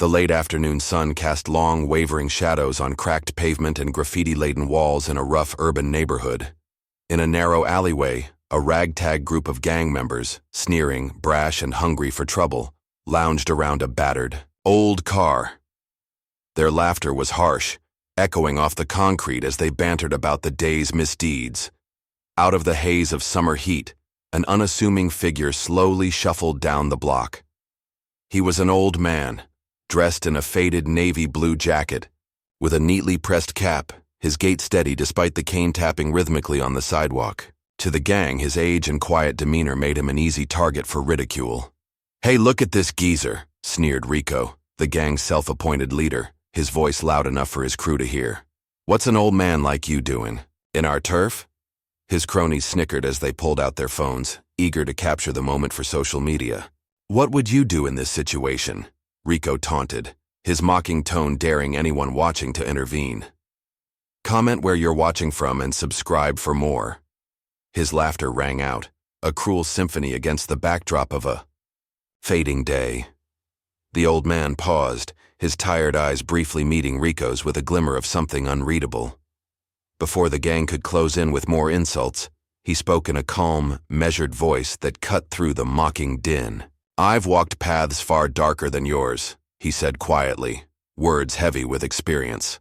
The late afternoon sun cast long, wavering shadows on cracked pavement and graffiti-laden walls in a rough urban neighborhood. In a narrow alleyway, a ragtag group of gang members, sneering, brash, and hungry for trouble, lounged around a battered, old car. Their laughter was harsh, echoing off the concrete as they bantered about the day's misdeeds. Out of the haze of summer heat, an unassuming figure slowly shuffled down the block. He was an old man, dressed in a faded navy blue jacket, with a neatly pressed cap, his gait steady despite the cane tapping rhythmically on the sidewalk. To the gang, his age and quiet demeanor made him an easy target for ridicule. "Hey, look at this geezer," sneered Rico, the gang's self-appointed leader, his voice loud enough for his crew to hear. "What's an old man like you doing? In our turf?" His cronies snickered as they pulled out their phones, eager to capture the moment for social media. "What would you do in this situation?" Rico taunted, his mocking tone daring anyone watching to intervene. "Comment where you're watching from and subscribe for more." His laughter rang out, a cruel symphony against the backdrop of a fading day. The old man paused, his tired eyes briefly meeting Rico's with a glimmer of something unreadable. Before the gang could close in with more insults, he spoke in a calm, measured voice that cut through the mocking din. "I've walked paths far darker than yours," he said quietly, words heavy with experience.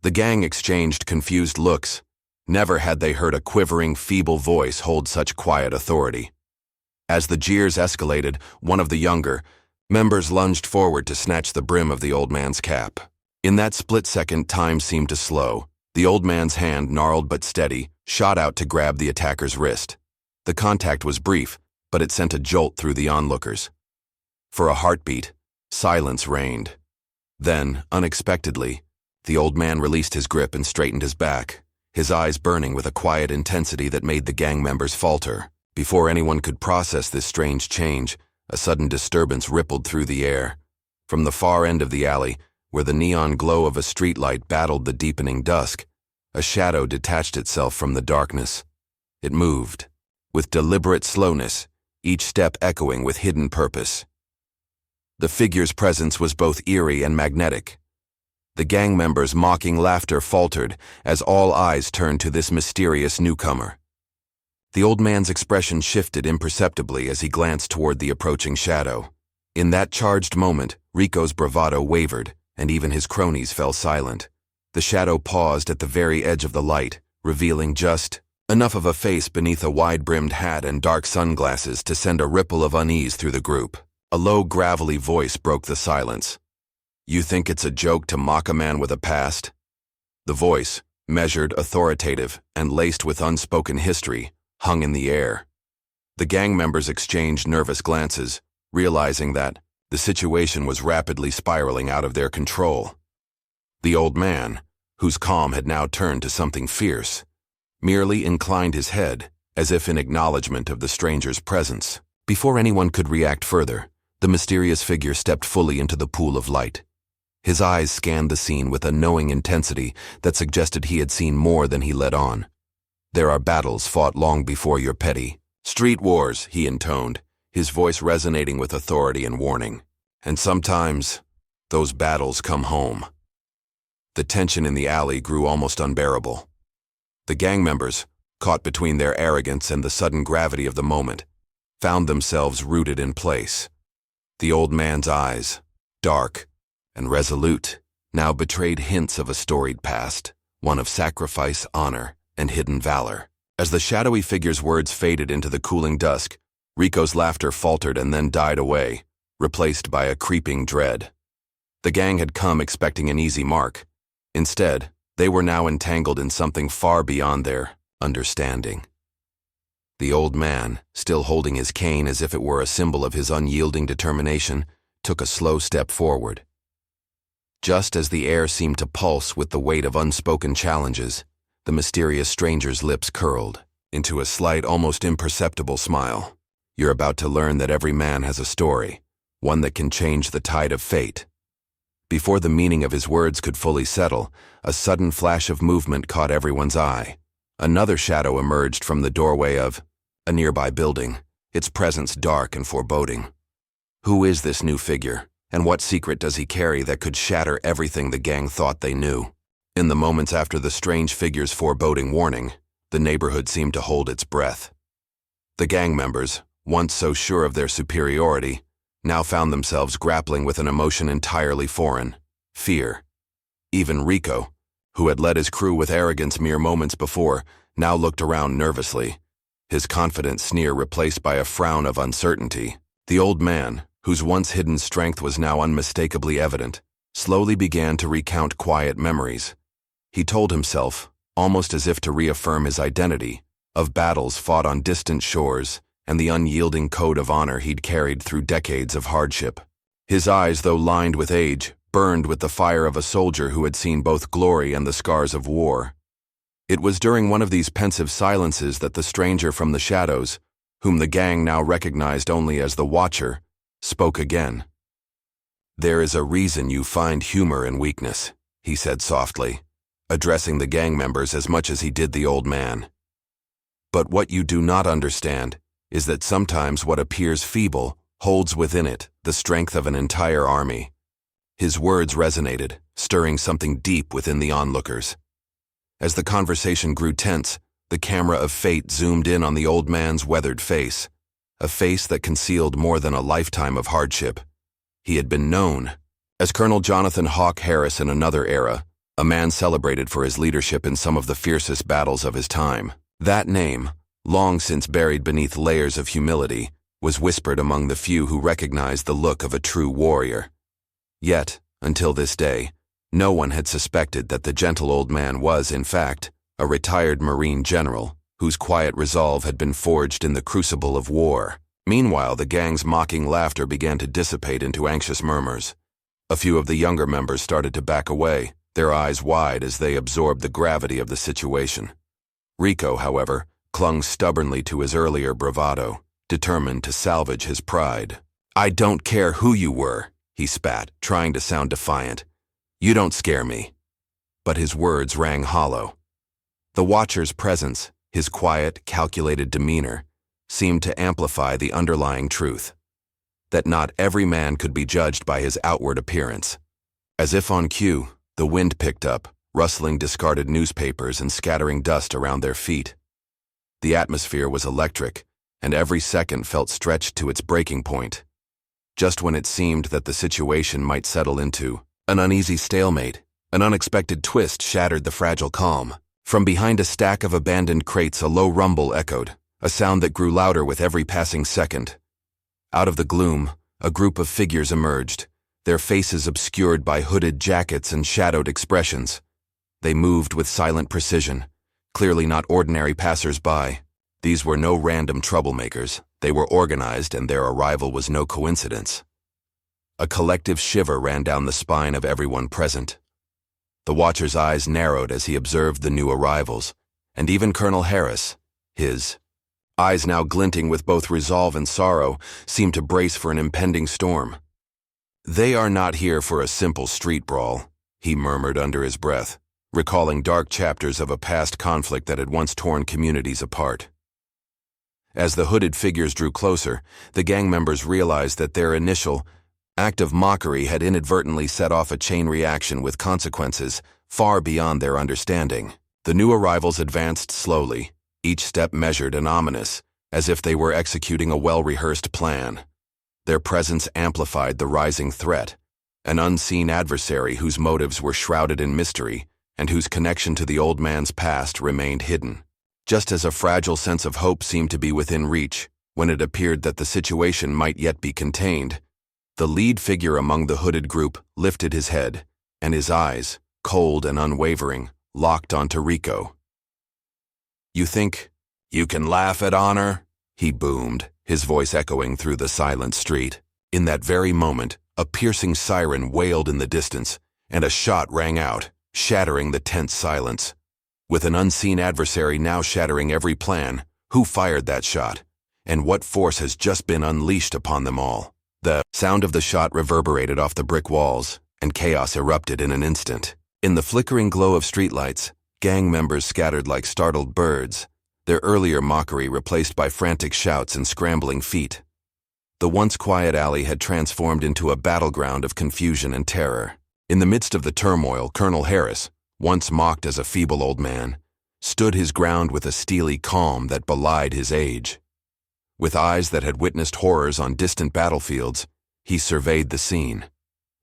The gang exchanged confused looks. Never had they heard a quivering, feeble voice hold such quiet authority. As the jeers escalated, one of the younger members lunged forward to snatch the brim of the old man's cap. In that split second, time seemed to slow. The old man's hand, gnarled but steady, shot out to grab the attacker's wrist. The contact was brief, but it sent a jolt through the onlookers. For a heartbeat, silence reigned. Then, unexpectedly, the old man released his grip and straightened his back, his eyes burning with a quiet intensity that made the gang members falter. Before anyone could process this strange change, a sudden disturbance rippled through the air. From the far end of the alley, where the neon glow of a streetlight battled the deepening dusk, a shadow detached itself from the darkness. It moved, with deliberate slowness, each step echoing with hidden purpose. The figure's presence was both eerie and magnetic. The gang members' mocking laughter faltered as all eyes turned to this mysterious newcomer. The old man's expression shifted imperceptibly as he glanced toward the approaching shadow. In that charged moment, Rico's bravado wavered, and even his cronies fell silent. The shadow paused at the very edge of the light, revealing just enough of a face beneath a wide-brimmed hat and dark sunglasses to send a ripple of unease through the group. A low, gravelly voice broke the silence. "You think it's a joke to mock a man with a past?" The voice, measured, authoritative, and laced with unspoken history, hung in the air. The gang members exchanged nervous glances, realizing that the situation was rapidly spiraling out of their control. The old man, whose calm had now turned to something fierce, merely inclined his head, as if in acknowledgement of the stranger's presence. Before anyone could react further, the mysterious figure stepped fully into the pool of light. His eyes scanned the scene with a knowing intensity that suggested he had seen more than he let on. "There are battles fought long before your petty street wars," he intoned, his voice resonating with authority and warning. "And sometimes, those battles come home." The tension in the alley grew almost unbearable. The gang members, caught between their arrogance and the sudden gravity of the moment, found themselves rooted in place. The old man's eyes, dark and resolute, now betrayed hints of a storied past, one of sacrifice, honor, and hidden valor. As the shadowy figure's words faded into the cooling dusk, Rico's laughter faltered and then died away, replaced by a creeping dread. The gang had come expecting an easy mark. Instead, they were now entangled in something far beyond their understanding. The old man, still holding his cane as if it were a symbol of his unyielding determination, took a slow step forward. Just as the air seemed to pulse with the weight of unspoken challenges, the mysterious stranger's lips curled into a slight, almost imperceptible smile. "You're about to learn that every man has a story, one that can change the tide of fate." Before the meaning of his words could fully settle, a sudden flash of movement caught everyone's eye. Another shadow emerged from the doorway of a nearby building, its presence dark and foreboding. "Who is this new figure?" And what secret does he carry that could shatter everything the gang thought they knew? In the moments after the strange figure's foreboding warning, the neighborhood seemed to hold its breath. The gang members, once so sure of their superiority, now found themselves grappling with an emotion entirely foreign: fear. Even Rico, who had led his crew with arrogance mere moments before, now looked around nervously, his confident sneer replaced by a frown of uncertainty. The old man, whose once hidden strength was now unmistakably evident, slowly began to recount quiet memories. He told himself, almost as if to reaffirm his identity, of battles fought on distant shores and the unyielding code of honor he'd carried through decades of hardship. His eyes, though lined with age, burned with the fire of a soldier who had seen both glory and the scars of war. It was during one of these pensive silences that the stranger from the shadows, whom the gang now recognized only as the Watcher, spoke again. "There is a reason you find humor in weakness," he said softly, addressing the gang members as much as he did the old man. "But what you do not understand is that sometimes what appears feeble holds within it the strength of an entire army." His words resonated, stirring something deep within the onlookers. As the conversation grew tense, the camera of fate zoomed in on the old man's weathered face, a face that concealed more than a lifetime of hardship. He had been known as Colonel Jonathan Hawk Harris in another era, a man celebrated for his leadership in some of the fiercest battles of his time. That name, long since buried beneath layers of humility, was whispered among the few who recognized the look of a true warrior. Yet, until this day, no one had suspected that the gentle old man was, in fact, a retired Marine general whose quiet resolve had been forged in the crucible of war. Meanwhile, the gang's mocking laughter began to dissipate into anxious murmurs. A few of the younger members started to back away, their eyes wide as they absorbed the gravity of the situation. Rico, however, clung stubbornly to his earlier bravado, determined to salvage his pride. "I don't care who you were," he spat, trying to sound defiant. "You don't scare me." But his words rang hollow. The Watcher's presence, his quiet, calculated demeanor, seemed to amplify the underlying truth: that not every man could be judged by his outward appearance. As if on cue, the wind picked up, rustling discarded newspapers and scattering dust around their feet. The atmosphere was electric, and every second felt stretched to its breaking point. Just when it seemed that the situation might settle into an uneasy stalemate, an unexpected twist shattered the fragile calm. From behind a stack of abandoned crates, a low rumble echoed, a sound that grew louder with every passing second. Out of the gloom, a group of figures emerged, their faces obscured by hooded jackets and shadowed expressions. They moved with silent precision, clearly not ordinary passers-by. These were no random troublemakers. They were organized, and their arrival was no coincidence. A collective shiver ran down the spine of everyone present. The Watcher's eyes narrowed as he observed the new arrivals, and even Colonel Harris, his eyes now glinting with both resolve and sorrow, seemed to brace for an impending storm. "They are not here for a simple street brawl," he murmured under his breath, recalling dark chapters of a past conflict that had once torn communities apart. As the hooded figures drew closer, the gang members realized that their initial act of mockery had inadvertently set off a chain reaction with consequences far beyond their understanding. The new arrivals advanced slowly, each step measured and ominous, as if they were executing a well-rehearsed plan. Their presence amplified the rising threat, an unseen adversary whose motives were shrouded in mystery and whose connection to the old man's past remained hidden. Just as a fragile sense of hope seemed to be within reach, when it appeared that the situation might yet be contained, the lead figure among the hooded group lifted his head, and his eyes, cold and unwavering, locked onto Rico. "You think you can laugh at honor?" he boomed, his voice echoing through the silent street. In that very moment, a piercing siren wailed in the distance, and a shot rang out, shattering the tense silence. With an unseen adversary now shattering every plan, who fired that shot, and what force has just been unleashed upon them all? The sound of the shot reverberated off the brick walls, and chaos erupted in an instant. In the flickering glow of streetlights, gang members scattered like startled birds, their earlier mockery replaced by frantic shouts and scrambling feet. The once quiet alley had transformed into a battleground of confusion and terror. In the midst of the turmoil, Colonel Harris, once mocked as a feeble old man, stood his ground with a steely calm that belied his age. With eyes that had witnessed horrors on distant battlefields, he surveyed the scene.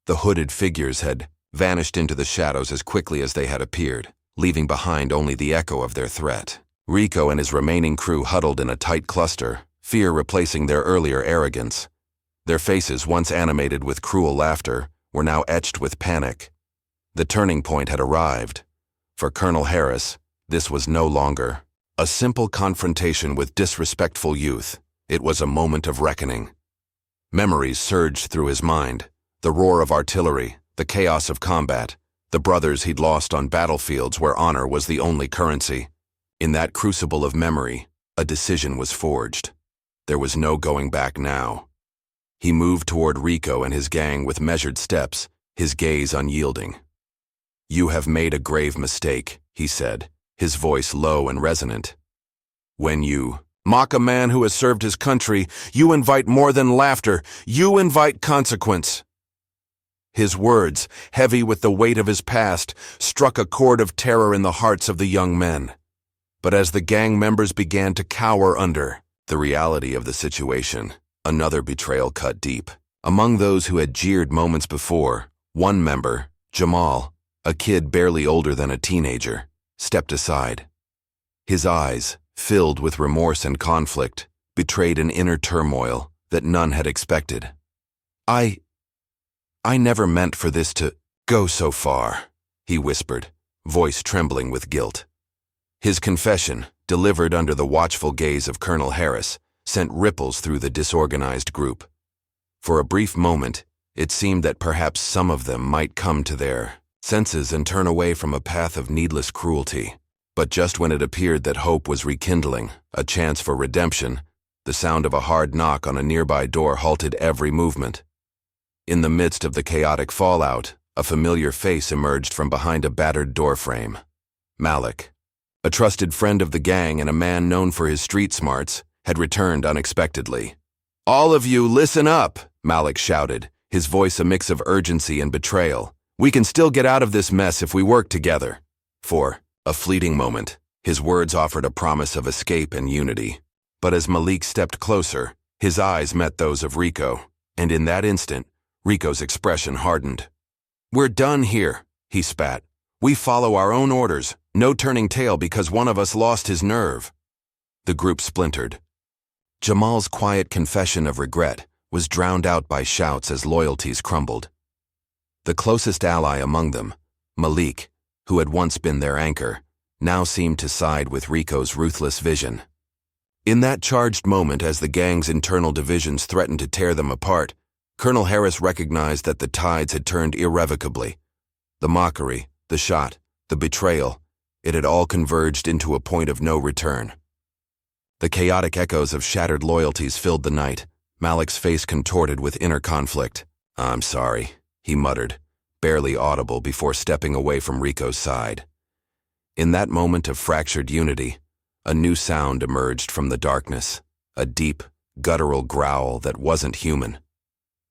The hooded figures had vanished into the shadows as quickly as they had appeared, leaving behind only the echo of their threat. Rico and his remaining crew huddled in a tight cluster, fear replacing their earlier arrogance. Their faces, once animated with cruel laughter, were now etched with panic. The turning point had arrived. For Colonel Harris, this was no longer a simple confrontation with disrespectful youth. It was a moment of reckoning. Memories surged through his mind. The roar of artillery, the chaos of combat, the brothers he'd lost on battlefields where honor was the only currency. In that crucible of memory, a decision was forged. There was no going back now. He moved toward Rico and his gang with measured steps, his gaze unyielding. "You have made a grave mistake," he said, his voice low and resonant. "When you mock a man who has served his country, you invite more than laughter, you invite consequence." His words, heavy with the weight of his past, struck a chord of terror in the hearts of the young men. But as the gang members began to cower under the reality of the situation, another betrayal cut deep. Among those who had jeered moments before, one member, Jamal, a kid barely older than a teenager, stepped aside. His eyes, filled with remorse and conflict, betrayed an inner turmoil that none had expected. I never meant for this to go so far," he whispered, voice trembling with guilt. His confession, delivered under the watchful gaze of Colonel Harris, sent ripples through the disorganized group. For a brief moment, it seemed that perhaps some of them might come to their senses and turn away from a path of needless cruelty. But just when it appeared that hope was rekindling, a chance for redemption, the sound of a hard knock on a nearby door halted every movement. In the midst of the chaotic fallout, a familiar face emerged from behind a battered doorframe. Malik, a trusted friend of the gang and a man known for his street smarts, had returned unexpectedly. "All of you, listen up," Malik shouted, his voice a mix of urgency and betrayal. "We can still get out of this mess if we work together." For a fleeting moment, his words offered a promise of escape and unity. But as Malik stepped closer, his eyes met those of Rico, and in that instant, Rico's expression hardened. "We're done here," he spat. "We follow our own orders, no turning tail because one of us lost his nerve." The group splintered. Jamal's quiet confession of regret was drowned out by shouts as loyalties crumbled. The closest ally among them, Malik, who had once been their anchor, now seemed to side with Rico's ruthless vision. In that charged moment as the gang's internal divisions threatened to tear them apart, Colonel Harris recognized that the tides had turned irrevocably. The mockery, the shot, the betrayal, it had all converged into a point of no return. The chaotic echoes of shattered loyalties filled the night, Malik's face contorted with inner conflict. "I'm sorry," he muttered, barely audible before stepping away from Rico's side. In that moment of fractured unity, a new sound emerged from the darkness, a deep, guttural growl that wasn't human.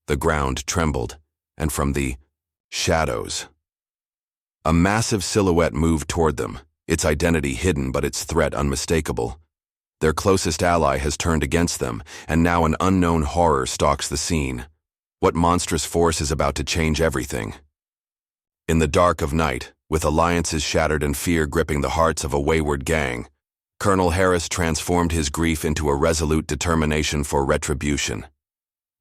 The ground trembled, and from the shadows, a massive silhouette moved toward them, its identity hidden but its threat unmistakable. Their closest ally has turned against them, and now an unknown horror stalks the scene. What monstrous force is about to change everything? In the dark of night, with alliances shattered and fear gripping the hearts of a wayward gang, Colonel Harris transformed his grief into a resolute determination for retribution.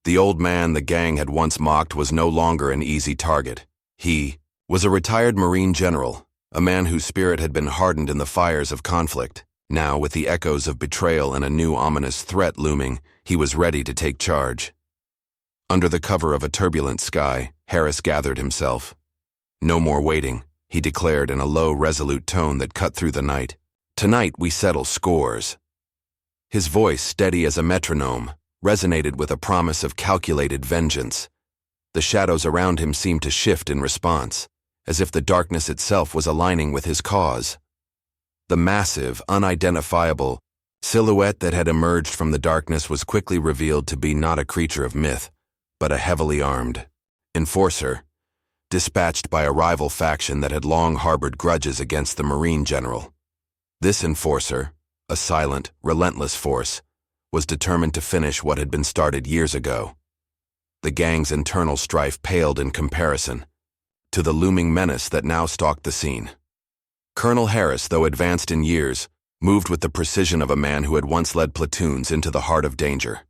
The old man the gang had once mocked was no longer an easy target. He was a retired Marine general, a man whose spirit had been hardened in the fires of conflict. Now, with the echoes of betrayal and a new ominous threat looming, he was ready to take charge. Under the cover of a turbulent sky, Harris gathered himself. "No more waiting," he declared in a low, resolute tone that cut through the night. "Tonight we settle scores." His voice, steady as a metronome, resonated with a promise of calculated vengeance. The shadows around him seemed to shift in response, as if the darkness itself was aligning with his cause. The massive, unidentifiable Silhouette that had emerged from the darkness was quickly revealed to be not a creature of myth, but a heavily armed enforcer, dispatched by a rival faction that had long harbored grudges against the Marine general. This enforcer, a silent, relentless force, was determined to finish what had been started years ago. The gang's internal strife paled in comparison to the looming menace that now stalked the scene. Colonel Harris, though advanced in years, moved with the precision of a man who had once led platoons into the heart of danger.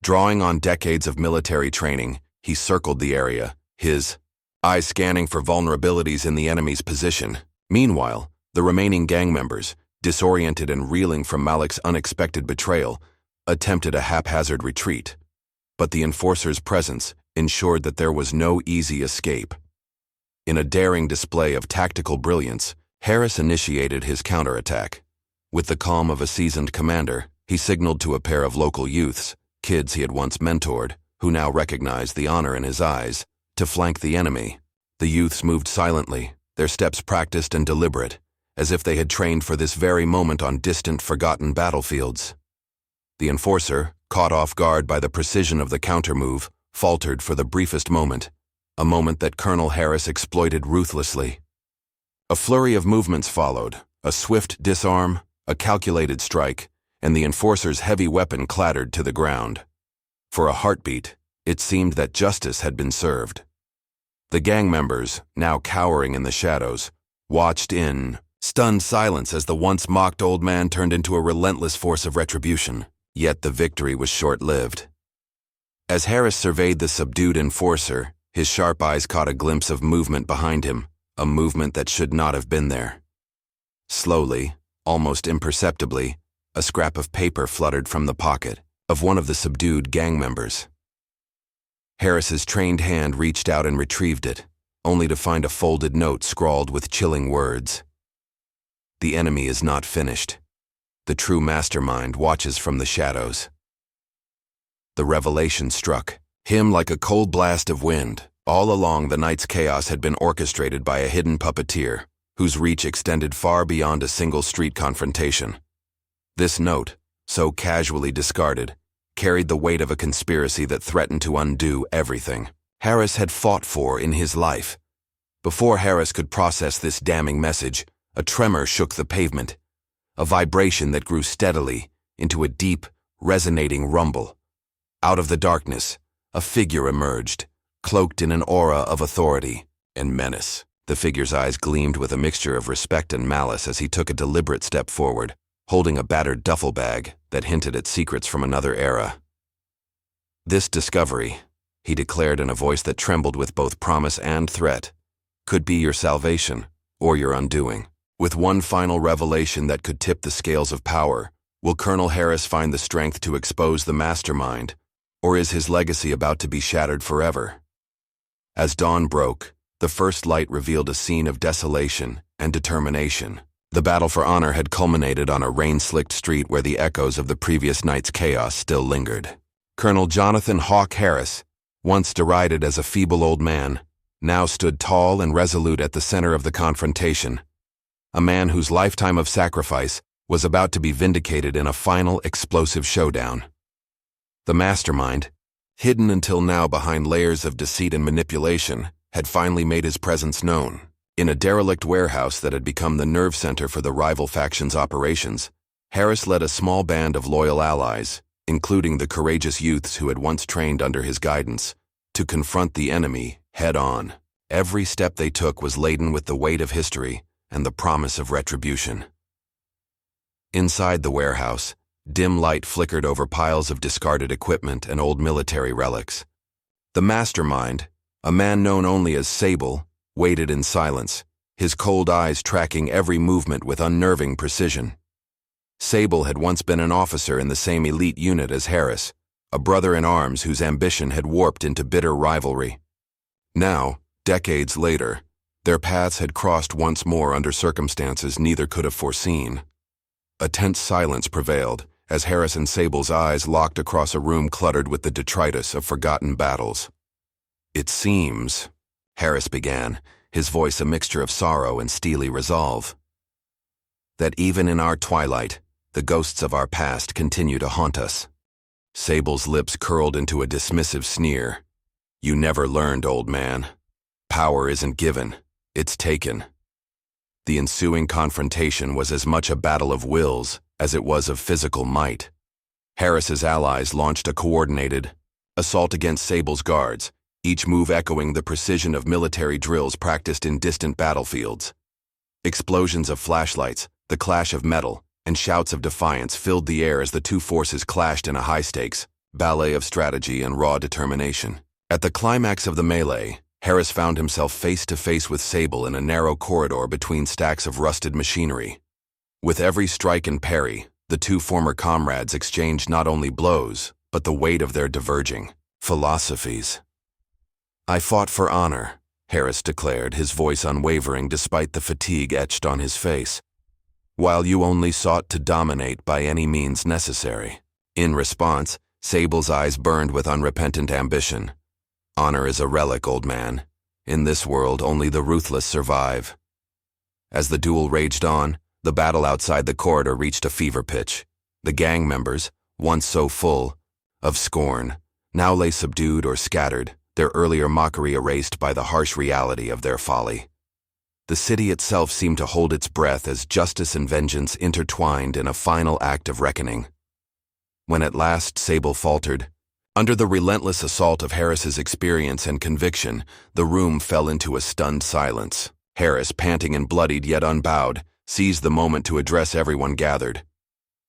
Drawing on decades of military training, he circled the area, his eyes scanning for vulnerabilities in the enemy's position. Meanwhile, the remaining gang members, disoriented and reeling from Malik's unexpected betrayal, attempted a haphazard retreat. But the enforcer's presence ensured that there was no easy escape. In a daring display of tactical brilliance, Harris initiated his counterattack. With the calm of a seasoned commander, he signaled to a pair of local youths, kids he had once mentored, who now recognized the honor in his eyes, to flank the enemy. The youths moved silently, their steps practiced and deliberate, as if they had trained for this very moment on distant, forgotten battlefields. The enforcer, caught off guard by the precision of the counter-move, faltered for the briefest moment, a moment that Colonel Harris exploited ruthlessly. A flurry of movements followed, a swift disarm, a calculated strike, and the enforcer's heavy weapon clattered to the ground. For a heartbeat, it seemed that justice had been served. The gang members, now cowering in the shadows, watched in stunned silence as the once mocked old man turned into a relentless force of retribution. Yet the victory was short-lived. As Harris surveyed the subdued enforcer, his sharp eyes caught a glimpse of movement behind him, a movement that should not have been there. Slowly, almost imperceptibly, a scrap of paper fluttered from the pocket of one of the subdued gang members. Harris's trained hand reached out and retrieved it, only to find a folded note scrawled with chilling words. "The enemy is not finished. The true mastermind watches from the shadows." The revelation struck him like a cold blast of wind. All along, the night's chaos had been orchestrated by a hidden puppeteer, whose reach extended far beyond a single street confrontation. This note, so casually discarded, carried the weight of a conspiracy that threatened to undo everything Harris had fought for in his life. Before Harris could process this damning message, a tremor shook the pavement, a vibration that grew steadily into a deep, resonating rumble. Out of the darkness, a figure emerged, cloaked in an aura of authority and menace. The figure's eyes gleamed with a mixture of respect and malice as he took a deliberate step forward, holding a battered duffel bag that hinted at secrets from another era. "This discovery," he declared in a voice that trembled with both promise and threat, "could be your salvation or your undoing. With one final revelation that could tip the scales of power, will Colonel Harris find the strength to expose the mastermind, or is his legacy about to be shattered forever?" As dawn broke, the first light revealed a scene of desolation and determination. The battle for honor had culminated on a rain-slicked street where the echoes of the previous night's chaos still lingered. Colonel Jonathan Hawk Harris, once derided as a feeble old man, now stood tall and resolute at the center of the confrontation, a man whose lifetime of sacrifice was about to be vindicated in a final explosive showdown. The mastermind, hidden until now behind layers of deceit and manipulation, had finally made his presence known. In a derelict warehouse that had become the nerve center for the rival faction's operations, Harris led a small band of loyal allies, including the courageous youths who had once trained under his guidance, to confront the enemy head-on. Every step they took was laden with the weight of history and the promise of retribution. Inside the warehouse, dim light flickered over piles of discarded equipment and old military relics. The mastermind, a man known only as Sable, waited in silence, his cold eyes tracking every movement with unnerving precision. Sable had once been an officer in the same elite unit as Harris, a brother in arms whose ambition had warped into bitter rivalry. Now, decades later, their paths had crossed once more under circumstances neither could have foreseen. A tense silence prevailed as Harris and Sable's eyes locked across a room cluttered with the detritus of forgotten battles. "It seems," Harris began, his voice a mixture of sorrow and steely resolve, "that even in our twilight, the ghosts of our past continue to haunt us. Sable's lips curled into a dismissive sneer. You never learned, old man. Power isn't given, it's taken. The ensuing confrontation was as much a battle of wills as it was of physical might. Harris's allies launched a coordinated assault against Sable's guards, each move echoing the precision of military drills practiced in distant battlefields. Explosions of flashlights, the clash of metal, and shouts of defiance filled the air as the two forces clashed in a high-stakes ballet of strategy and raw determination. At the climax of the melee, Harris found himself face-to-face with Sable in a narrow corridor between stacks of rusted machinery. With every strike and parry, the two former comrades exchanged not only blows, but the weight of their diverging philosophies. I fought for honor, Harris declared, his voice unwavering despite the fatigue etched on his face, while you only sought to dominate by any means necessary. In response, Sable's eyes burned with unrepentant ambition. Honor is a relic, old man. In this world, only the ruthless survive. As the duel raged on, the battle outside the corridor reached a fever pitch. The gang members, once so full of scorn, now lay subdued or scattered, their earlier mockery erased by the harsh reality of their folly. The city itself seemed to hold its breath as justice and vengeance intertwined in a final act of reckoning. When at last Sable faltered, under the relentless assault of Harris's experience and conviction, the room fell into a stunned silence. Harris, panting and bloodied yet unbowed, seized the moment to address everyone gathered.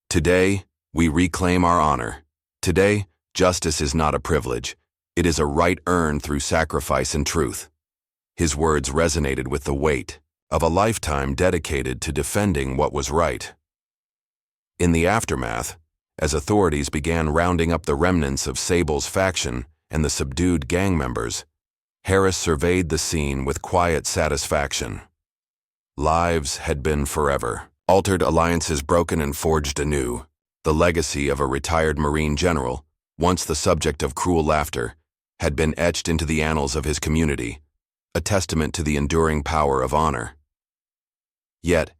Today, we reclaim our honor. Today, justice is not a privilege. It is a right earned through sacrifice and truth. His words resonated with the weight of a lifetime dedicated to defending what was right. In the aftermath, as authorities began rounding up the remnants of Sable's faction and the subdued gang members, Harris surveyed the scene with quiet satisfaction. Lives had been forever, altered, alliances broken and forged anew. The legacy of a retired Marine general, once the subject of cruel laughter, had been etched into the annals of his community, a testament to the enduring power of honor. Yet,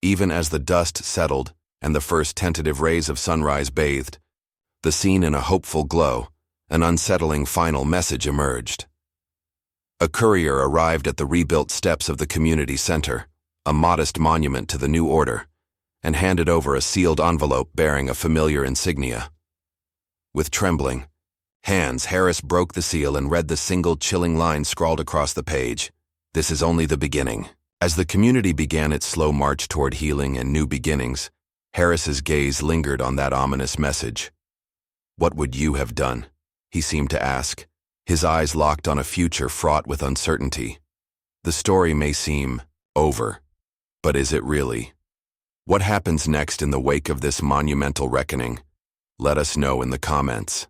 even as the dust settled and the first tentative rays of sunrise bathed the scene in a hopeful glow, an unsettling final message emerged. A courier arrived at the rebuilt steps of the community center, a modest monument to the new order, and handed over a sealed envelope bearing a familiar insignia. With trembling hands, Harris broke the seal and read the single chilling line scrawled across the page. This is only the beginning. As the community began its slow march toward healing and new beginnings, Harris's gaze lingered on that ominous message. What would you have done? He seemed to ask, his eyes locked on a future fraught with uncertainty. The story may seem over, but is it really? What happens next in the wake of this monumental reckoning? Let us know in the comments.